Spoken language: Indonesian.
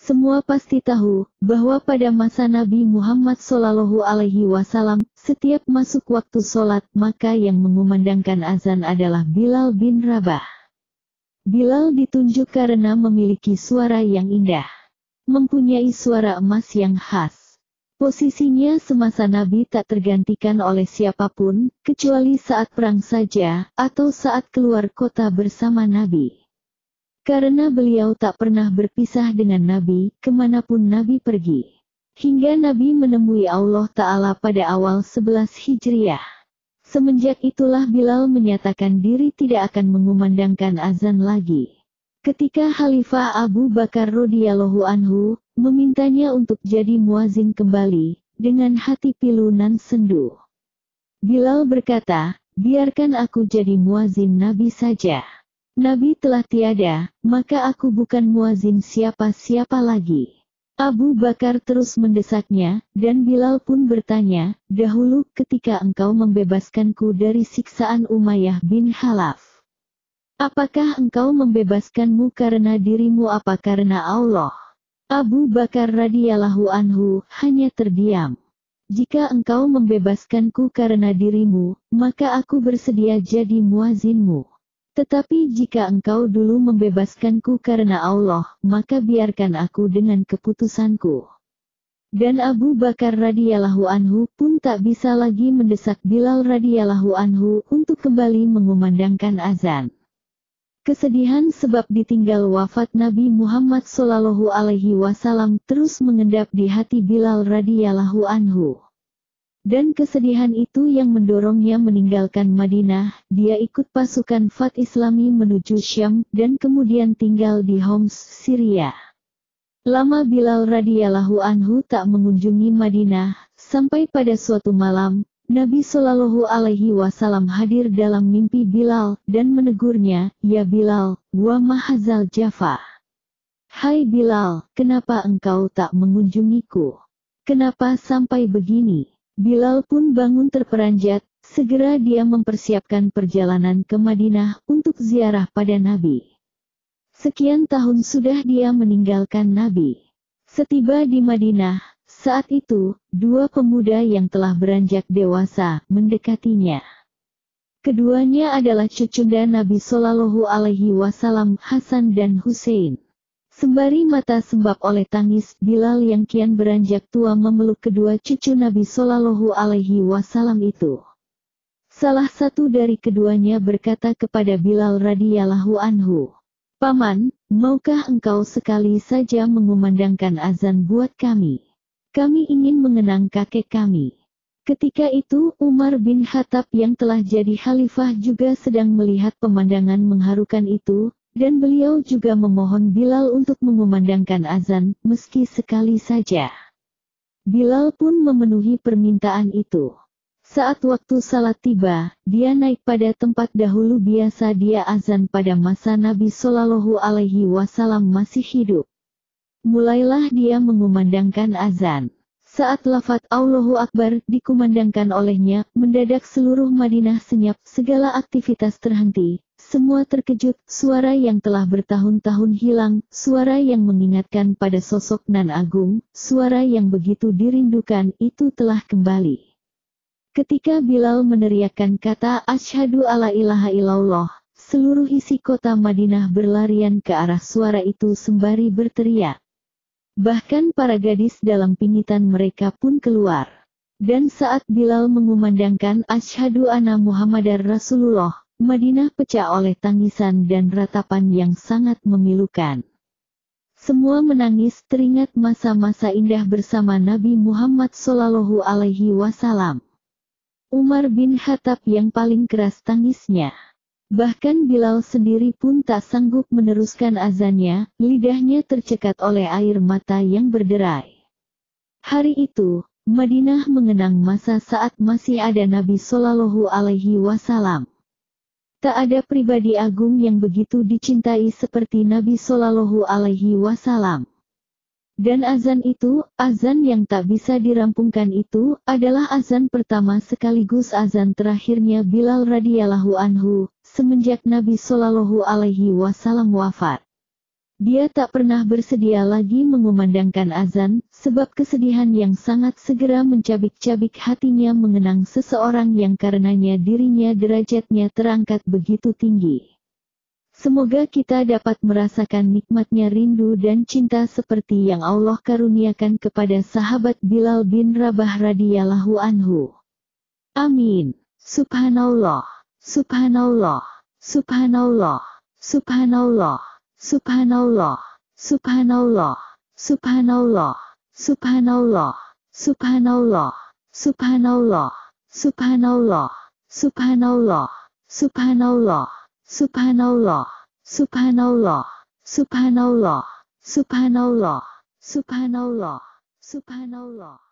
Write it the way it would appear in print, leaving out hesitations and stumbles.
Semua pasti tahu bahwa pada masa Nabi Muhammad SAW, setiap masuk waktu sholat maka yang mengumandangkan azan adalah Bilal bin Rabah. Bilal ditunjuk karena memiliki suara yang indah, mempunyai suara emas yang khas. Posisinya semasa Nabi tak tergantikan oleh siapapun, kecuali saat perang saja, atau saat keluar kota bersama Nabi. Karena beliau tak pernah berpisah dengan Nabi, kemanapun Nabi pergi. Hingga Nabi menemui Allah Ta'ala pada awal 11 Hijriah. Semenjak itulah Bilal menyatakan diri tidak akan mengumandangkan azan lagi. Ketika Khalifah Abu Bakar radhiyallahu anhu memintanya untuk jadi muazin kembali, dengan hati pilu nan sendu, Bilal berkata, biarkan aku jadi muazin Nabi saja. Nabi telah tiada, maka aku bukan muazin siapa-siapa lagi. Abu Bakar terus mendesaknya, dan Bilal pun bertanya, dahulu ketika engkau membebaskanku dari siksaan Umayyah bin Khalaf, apakah engkau membebaskanmu karena dirimu apa karena Allah? Abu Bakar radhiyallahu anhu hanya terdiam. Jika engkau membebaskanku karena dirimu, maka aku bersedia jadi muazinmu. Tetapi jika engkau dulu membebaskanku karena Allah, maka biarkan aku dengan keputusanku. Dan Abu Bakar radhiyallahu anhu pun tak bisa lagi mendesak Bilal radhiyallahu anhu untuk kembali mengumandangkan azan. Kesedihan sebab ditinggal wafat Nabi Muhammad SAW terus mengendap di hati Bilal radhiyallahu anhu. Dan kesedihan itu yang mendorongnya meninggalkan Madinah. Dia ikut pasukan Fath Islami menuju Syam dan kemudian tinggal di Homs, Syria. Lama Bilal radhiyallahu anhu tak mengunjungi Madinah, sampai pada suatu malam, Nabi SAW hadir dalam mimpi Bilal dan menegurnya, "Ya Bilal, wa mahazal jafa." "Hai Bilal, kenapa engkau tak mengunjungiku? Kenapa sampai begini?" Bilal pun bangun terperanjat, segera dia mempersiapkan perjalanan ke Madinah untuk ziarah pada Nabi. Sekian tahun sudah dia meninggalkan Nabi. Setiba di Madinah, saat itu, dua pemuda yang telah beranjak dewasa mendekatinya. Keduanya adalah cucunda Nabi SAW, Hasan dan Hussein. Sembari mata sembab oleh tangis, Bilal yang kian beranjak tua memeluk kedua cucu Nabi SAW itu. Salah satu dari keduanya berkata kepada Bilal radhiyallahu anhu, "Paman, maukah engkau sekali saja mengumandangkan azan buat kami? Kami ingin mengenang kakek kami." Ketika itu Umar bin Khattab yang telah jadi khalifah juga sedang melihat pemandangan mengharukan itu, dan beliau juga memohon Bilal untuk mengumandangkan azan, meski sekali saja. Bilal pun memenuhi permintaan itu. Saat waktu salat tiba, dia naik pada tempat dahulu biasa dia azan pada masa Nabi SAW masih hidup. Mulailah dia mengumandangkan azan. Saat lafaz Allahu Akbar dikumandangkan olehnya, mendadak seluruh Madinah senyap, segala aktivitas terhenti. Semua terkejut, suara yang telah bertahun-tahun hilang, suara yang mengingatkan pada sosok nan agung, suara yang begitu dirindukan itu telah kembali. Ketika Bilal meneriakkan kata Asyhadu alla ilaha illallah, seluruh isi kota Madinah berlarian ke arah suara itu sembari berteriak. Bahkan para gadis dalam pingitan mereka pun keluar. Dan saat Bilal mengumandangkan Asyhadu anna Muhammadar Rasulullah, Madinah pecah oleh tangisan dan ratapan yang sangat memilukan. Semua menangis teringat masa-masa indah bersama Nabi Muhammad SAW. Umar bin Khattab yang paling keras tangisnya. Bahkan Bilal sendiri pun tak sanggup meneruskan azannya, lidahnya tercekat oleh air mata yang berderai. Hari itu, Madinah mengenang masa saat masih ada Nabi SAW. Tak ada pribadi agung yang begitu dicintai seperti Nabi SAW. Dan azan itu, azan yang tak bisa dirampungkan itu, adalah azan pertama sekaligus azan terakhirnya Bilal radhiyallahu anhu, semenjak Nabi SAW wafat. Dia tak pernah bersedia lagi mengumandangkan azan, sebab kesedihan yang sangat segera mencabik-cabik hatinya mengenang seseorang yang karenanya dirinya derajatnya terangkat begitu tinggi. Semoga kita dapat merasakan nikmatnya rindu dan cinta seperti yang Allah karuniakan kepada sahabat Bilal bin Rabah radhiyallahu anhu. Amin. Subhanallah, Subhanallah, Subhanallah, Subhanallah, Subhanallah, Subhanallah, Subhanallah, Subhanallah, Subhanallah, Subhanallah, Subhanallah, Subhanallah, Subhanallah, Subhanallah, Subhanallah, Subhanallah, Subhanallah, Subhanallah, Subhanallah.